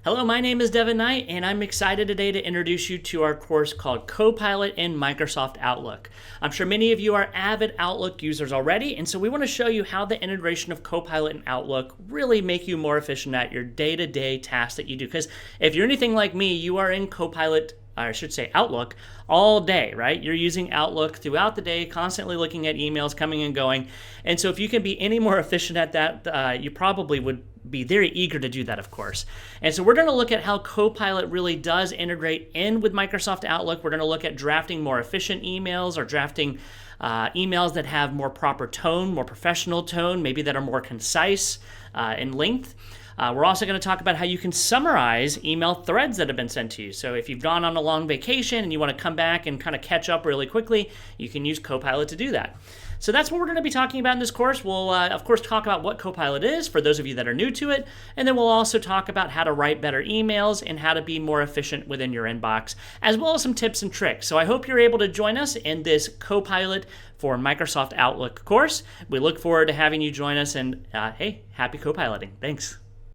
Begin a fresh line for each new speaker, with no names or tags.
Hello, my name is Devin Knight, and I'm excited today to introduce you to our course called Copilot in Microsoft Outlook. I'm sure many of you are avid Outlook users already, and so we want to show you how the integration of Copilot and Outlook really make you more efficient at your day-to-day tasks that you do. Because if you're anything like me, you are in Copilot, or I should say Outlook, all day, right? You're using Outlook throughout the day, constantly looking at emails coming and going. And so if you can be any more efficient at that, you probably would be very eager to do that, of course. And so we're going to look at how Copilot really does integrate in with Microsoft Outlook. We're going to look at drafting more efficient emails or drafting emails that have more proper tone, more professional tone, maybe that are more concise in length. We're also going to talk about how you can summarize email threads that have been sent to you. So if you've gone on a long vacation and you want to come back and kind of catch up really quickly, you can use Copilot to do that. So that's what we're going to be talking about in this course. We'll, of course, talk about what Copilot is for those of you that are new to it. And then we'll also talk about how to write better emails and how to be more efficient within your inbox, as well as some tips and tricks. So I hope you're able to join us in this Copilot for Microsoft Outlook course. We look forward to having you join us. And hey, happy Copiloting. Thanks.